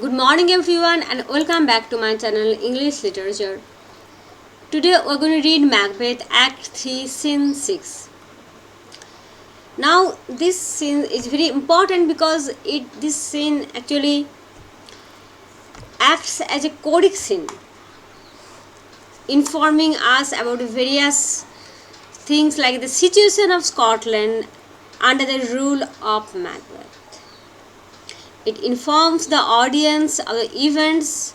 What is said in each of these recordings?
Good morning everyone and welcome back to my channel English Literature. Today we're going to read Macbeth Act 3 Scene 6. Now this scene is very important because this scene actually acts as a codic scene, informing us about various things like the situation of Scotland under the rule of Macbeth. It informs the audience of the events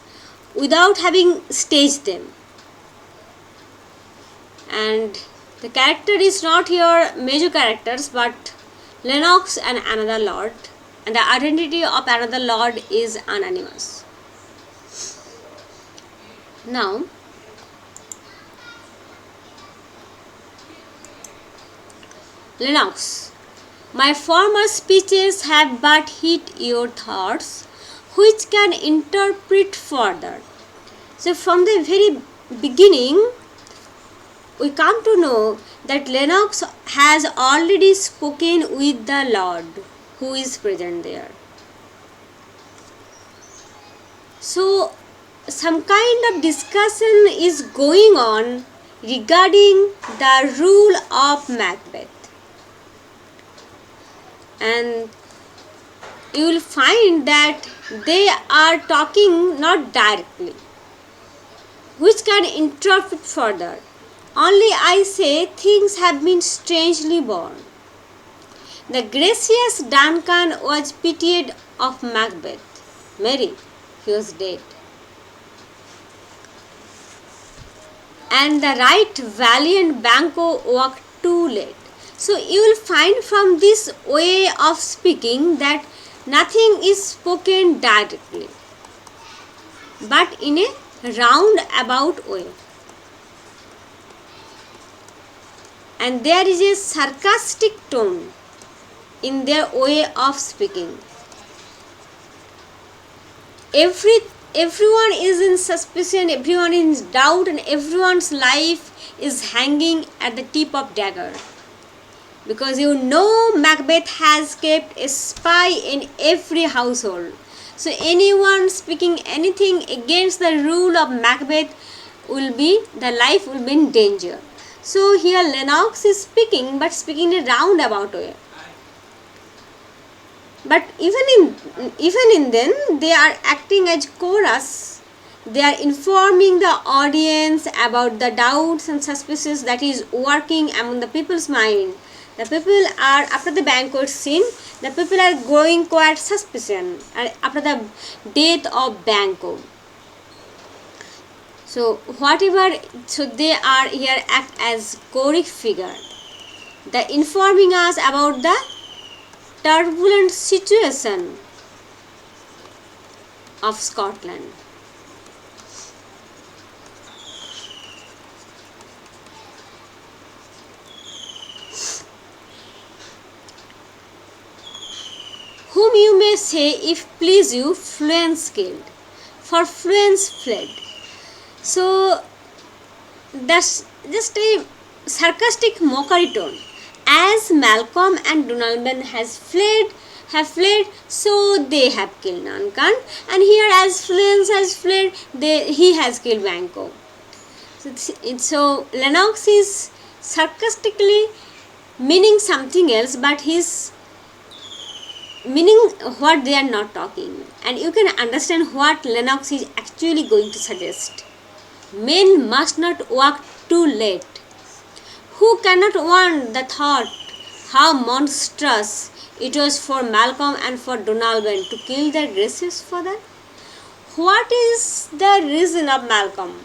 without having staged them. And the character is not here major characters but Lennox and another lord, and the identity of another lord is anonymous. Now, Lennox, my former speeches have but hit your thoughts, which can interpret further. So from the very beginning, we come to know that Lennox has already spoken with the Lord who is present there. So some kind of discussion is going on regarding the rule of Macbeth. And you will find that they are talking not directly, which can interpret further. Only I say things have been strangely born. The gracious Duncan was pitied of Macbeth. Marry, he was dead. And the right valiant Banquo walked too late. So you will find from this way of speaking that nothing is spoken directly, but in a roundabout way. And there is a sarcastic tone in their way of speaking. Everyone is in suspicion, everyone is in doubt, and everyone's life is hanging at the tip of dagger. Because you know Macbeth has kept a spy in every household. So anyone speaking anything against the rule of Macbeth the life will be in danger. So here Lennox is speaking, but speaking in a roundabout way. But even in then they are acting as chorus. They are informing the audience about the doubts and suspicions that is working among the people's mind. The people are, after the banquet scene, the people are growing quite suspicion after the death of Banquo. So they are here act as codic figure. They are informing us about the turbulent situation of Scotland. Whom you may say, if please you, Fluence killed, for Fluence fled. So that's just a sarcastic mockery tone. As Malcolm and Donalbain have fled, so they have killed Duncan, and here as Fluence has fled, he has killed Banquo. So Lennox is sarcastically meaning something else, but he's meaning what they are not talking, and you can understand what Lennox is actually going to suggest. Men must not walk too late. Who cannot want the thought how monstrous it was for Malcolm and for Donalbain to kill their gracious father? What is the reason of Malcolm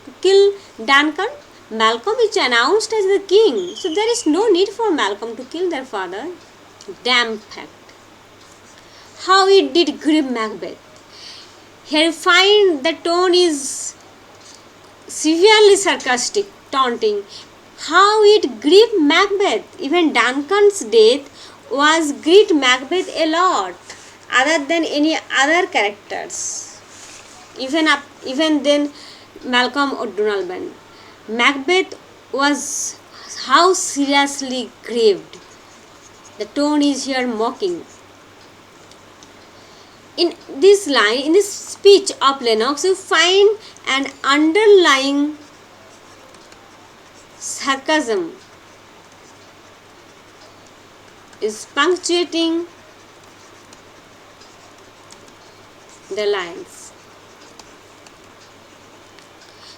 to kill Duncan? Malcolm is announced as the king, so there is no need for Malcolm to kill their father. Damn fact. How it did grieve Macbeth. Here you find the tone is severely sarcastic, taunting. How it grieved Macbeth. Even Duncan's death was grieved Macbeth a lot, other than any other characters. Even then Malcolm or Donalbain. Macbeth was how seriously grieved. The tone is here mocking. In this line, in this speech of Lennox, you find an underlying sarcasm is punctuating the lines.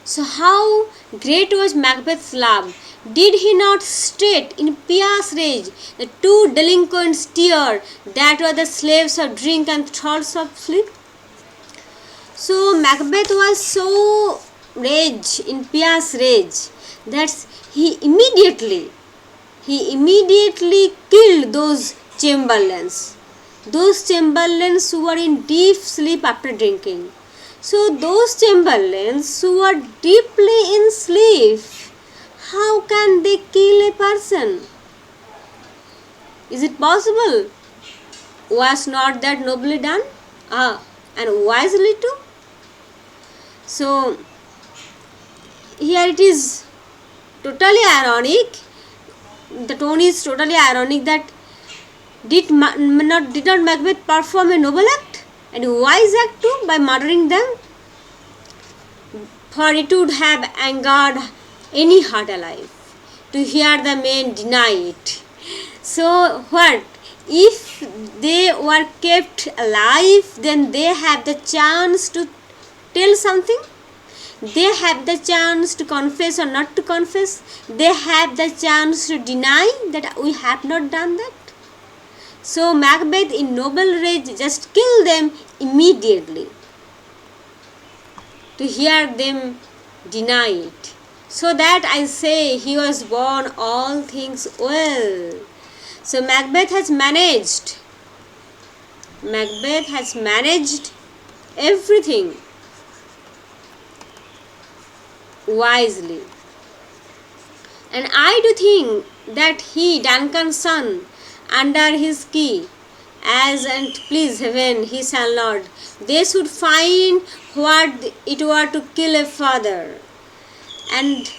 So how great was Macbeth's love? Did he not state in pious rage the two delinquents tear that were the slaves of drink and thoughts of sleep? So Macbeth was so in pious rage, that he immediately killed those chamberlains who were in deep sleep after drinking. So those chamberlains who were deeply in sleep, how can they kill a person? Is it possible? Was not that nobly done? And wisely too? So here it is totally ironic. The tone is totally ironic, that did not Macbeth perform a noble act and a wise act too by murdering them? For it would have angered any heart alive to hear the men deny it. So what? If they were kept alive, then they have the chance to tell something. They have the chance to confess or not to confess. They have the chance to deny that we have not done that. So Macbeth in noble rage just killed them immediately to hear them deny it. So that I say he was born all things well. So Macbeth has managed everything wisely. And I do think that he, Duncan's son, under his key, as and please heaven he shall not, they should find what it were to kill a father. And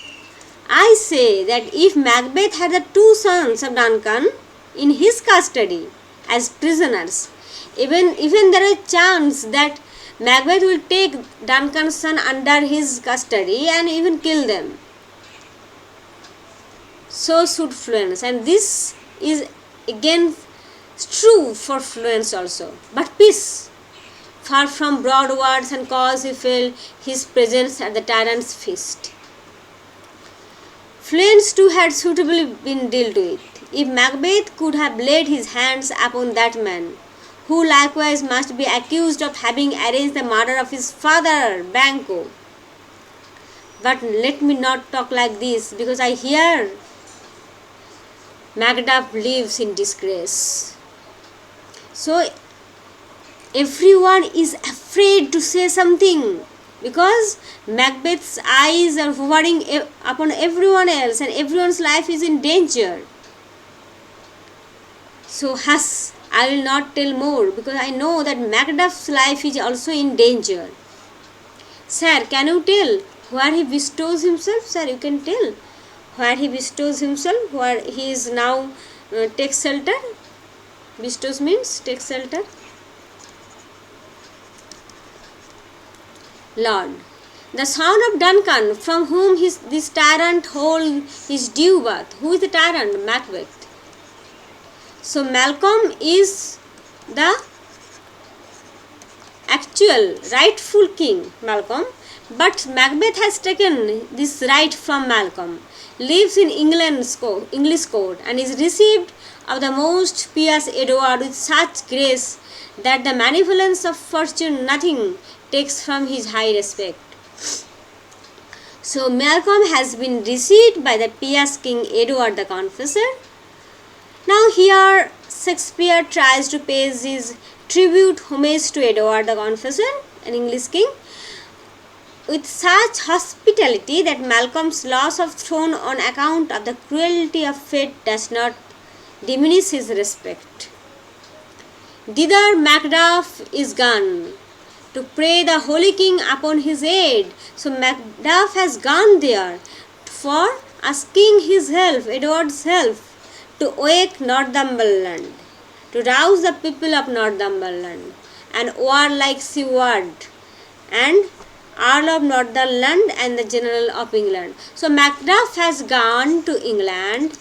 I say that if Macbeth had the two sons of Duncan in his custody as prisoners, even there is a chance that Macbeth will take Duncan's son under his custody and even kill them. So should Fluence, and this is again true for Fluence also. But peace, far from broad words and cause he felt his presence at the tyrant's feast. Fluence too had suitably been dealt with. If Macbeth could have laid his hands upon that man, who likewise must be accused of having arranged the murder of his father, Banquo. But let me not talk like this, because I hear Macduff lives in disgrace. So everyone is afraid to say something, because Macbeth's eyes are hovering upon everyone else and everyone's life is in danger. So hush, I will not tell more, because I know that Macduff's life is also in danger. Sir, can you tell where he bestows himself? Sir, you can tell where he bestows himself, where he is now takes shelter. Bestows means takes shelter. Lord, the son of Duncan, from whom this tyrant holds his due birth. Who is the tyrant? Macbeth. So Malcolm is the actual rightful king, Malcolm, but Macbeth has taken this right from Malcolm, lives in English court, and is received of the most pious Edward with such grace that the benevolence of fortune nothing takes from his high respect. So Malcolm has been received by the pious King Edward the Confessor. Now here Shakespeare tries to pay his tribute homage to Edward the Confessor, an English king, with such hospitality that Malcolm's loss of throne on account of the cruelty of fate does not diminish his respect. Thither Macduff is gone to pray the Holy King upon his aid. So Macduff has gone there for asking his help, Edward's help, to wake Northumberland, to rouse the people of Northumberland. and warlike seaward, and Earl of Northumberland and the General of England. So Macbeth has gone to England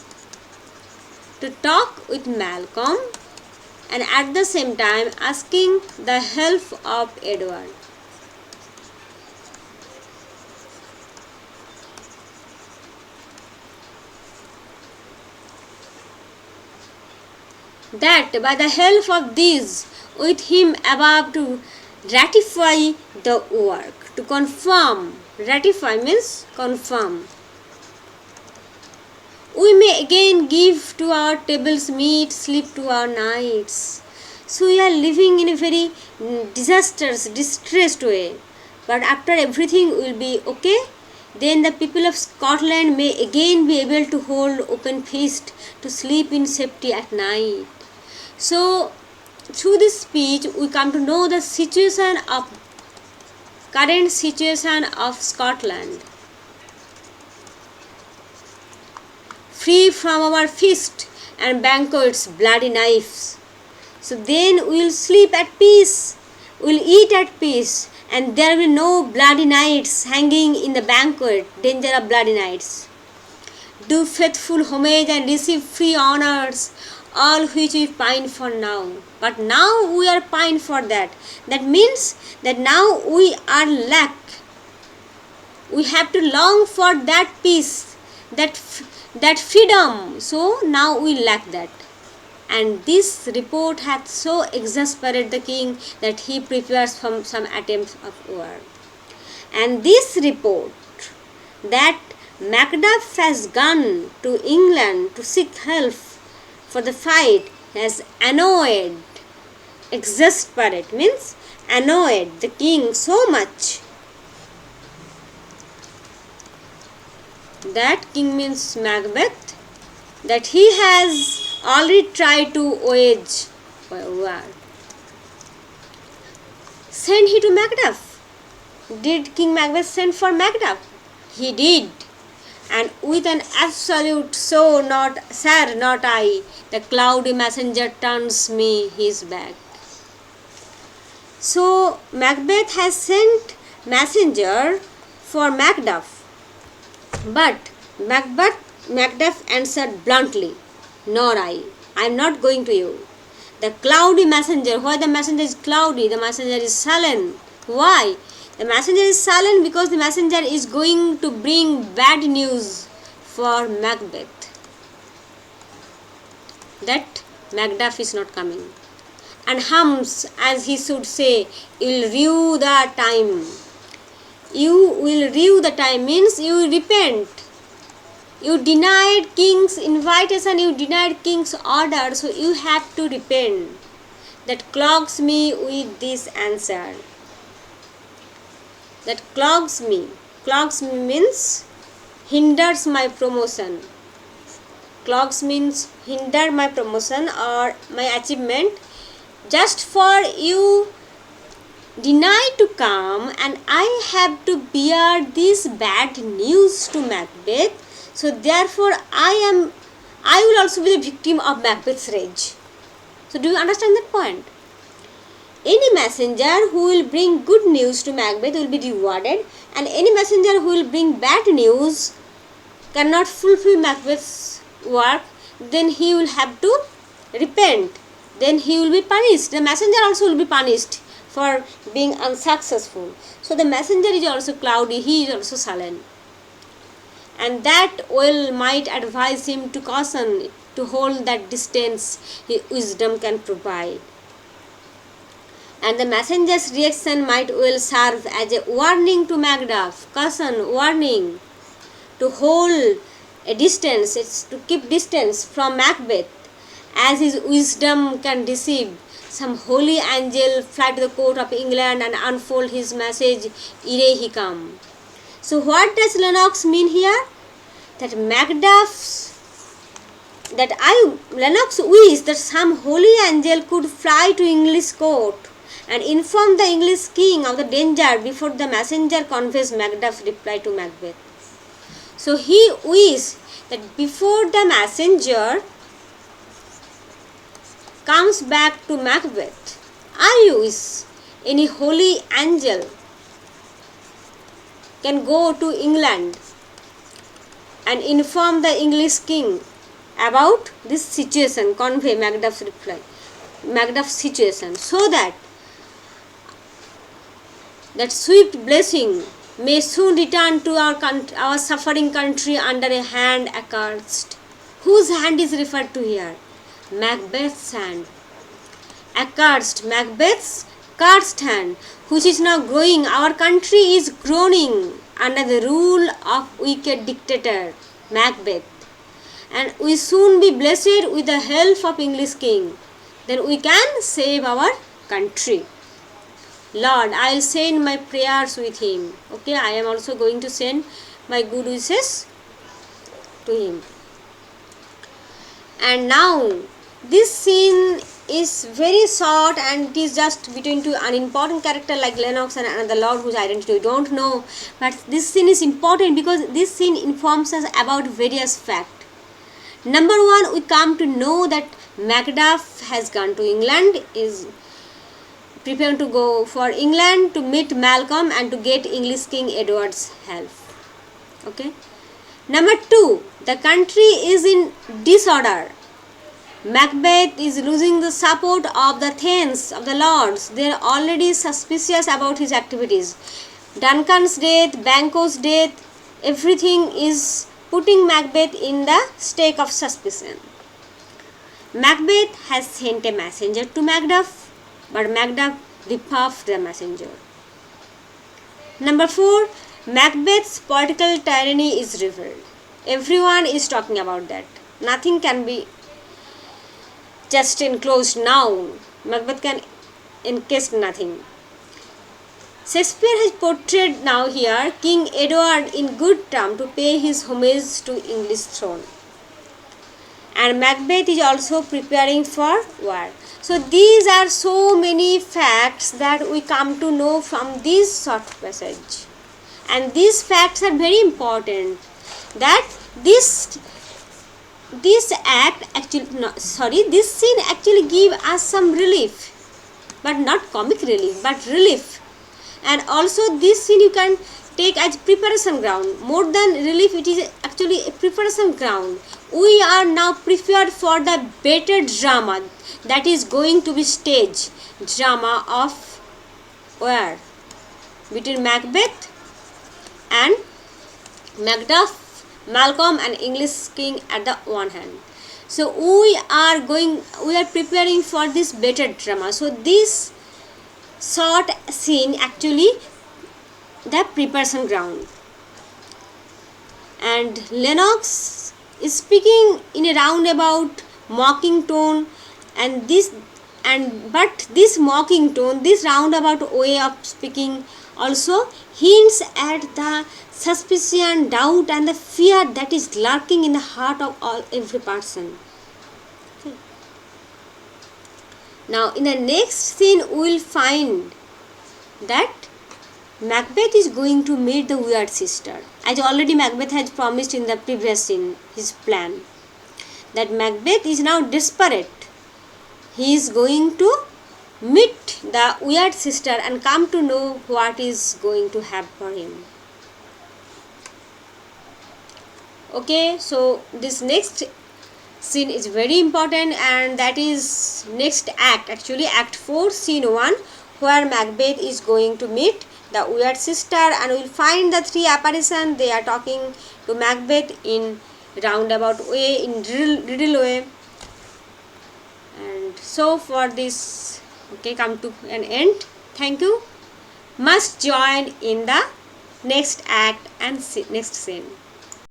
to talk with Malcolm and at the same time asking the help of Edward. That by the help of these, with him above to ratify the work, to confirm. Ratify means confirm. We may again give to our tables meat, sleep to our nights. So we are living in a very disastrous, distressed way. But after everything will be okay, then the people of Scotland may again be able to hold open feast, to sleep in safety at night. So through this speech we come to know the current situation of Scotland. Free from our feast and banquets, bloody knives. So then we will sleep at peace, we will eat at peace, and there will be no bloody knights hanging in the banquet, danger of bloody knights. Do faithful homage and receive free honours, all which we pine for now. But now we are pine for that. That means that now we are lack. We have to long for that peace, that freedom. So now we lack that. And this report hath so exasperated the king that he prepares from some attempts of war. And this report that Macbeth has gone to England to seek help for the fight has annoyed, exasperate means annoyed the king so much. That king means Macbeth, that he has already tried to wage war. Send he to Macbeth. Did King Macbeth send for Macbeth? He did. And with an absolute "so not, sir, not I," the cloudy messenger turns me his back. So Macbeth has sent messenger for Macduff, but Macduff answered bluntly, "Nor I am not going to you." The cloudy messenger, why the messenger is cloudy? The messenger is sullen. Why? The messenger is sullen because the messenger is going to bring bad news for Macbeth, that Macduff is not coming, and hums as he should say, "You will rue the time." You will rue the time means you will repent. You denied king's invitation, you denied king's order, so you have to repent. That clogs me with this answer. That clogs me. Clogs me means hinders my promotion. Clogs means hinder my promotion or my achievement. Just for you deny to come, and I have to bear this bad news to Macbeth. So therefore I will also be the victim of Macbeth's rage. So do you understand that point? Any messenger who will bring good news to Macbeth will be rewarded, and any messenger who will bring bad news cannot fulfill Macbeth's work, then he will have to repent. Then he will be punished. The messenger also will be punished for being unsuccessful. So the messenger is also cloudy, he is also sullen. And that will might advise him to caution, to hold that distance his wisdom can provide. And the messenger's reaction might well serve as a warning to Macduff, caution, warning, to hold a distance, it's to keep distance from Macbeth, as his wisdom can deceive. Some holy angel fly to the court of England and unfold his message ere he come. So what does Lennox mean here? That Lennox wished that some holy angel could fly to English court and inform the English king of the danger before the messenger conveys Macduff's reply to Macbeth. So he wished that before the messenger comes back to Macbeth, Are you is any holy angel can go to England and inform the English king about this situation, convey Macduff's reply, Macduff's situation, so that swift blessing may soon return to our suffering country under a hand accursed. Whose hand is referred to here? Macbeth's hand. Accursed, Macbeth's cursed hand, which is now growing. Our country is groaning under the rule of wicked dictator Macbeth, and we soon be blessed with the help of English king. Then we can save our country. Lord, I will send my prayers with him. Okay, I am also going to send my good wishes to him. And now this scene is very short, and it is just between two unimportant characters like Lennox and another lord whose identity we don't know. But this scene is important because this scene informs us about various facts. Number one, we come to know that Macduff has gone to England, is preparing to go for England to meet Malcolm and to get English King Edward's help. Okay. Number two, the country is in disorder. Macbeth is losing the support of the Thanes, of the lords. They are already suspicious about his activities. Duncan's death, Banquo's death, everything is putting Macbeth in the stake of suspicion. Macbeth has sent a messenger to Macduff, but Macduff rebuffed the messenger. Number 4, Macbeth's political tyranny is revealed. Everyone is talking about that. Nothing can be just enclosed now. Macbeth can encase nothing. Shakespeare has portrayed now here King Edward in good term to pay his homage to English throne. And Macbeth is also preparing for war. So these are so many facts that we come to know from this short passage. And these facts are very important. That this scene actually give us some relief, but not comic relief, but relief. And also this scene you can take as preparation ground. More than relief, it is actually a preparation ground. We are now prepared for the better drama that is going to be stage drama of war between Macbeth and Macduff, Malcolm and English king at the one hand. So we are preparing for this better drama. So this short scene actually the preparation ground. And Lennox is speaking in a roundabout mocking tone, but this mocking tone, this roundabout way of speaking also hints at the suspicion, doubt and the fear that is lurking in the heart of every person. Okay. Now in the next scene we will find that Macbeth is going to meet the weird sister. As already Macbeth has promised in the previous scene, his plan. That Macbeth is now desperate. He is going to meet the weird sister and come to know what is going to happen for him. Okay, so this next scene is very important, and that is next act, actually Act 4, Scene 1, where Macbeth is going to meet the weird sister, and we will find the three apparitions. They are talking to Macbeth in roundabout way, in riddle way. And so for this, okay, come to an end. Thank you. Must join in the next act and next scene.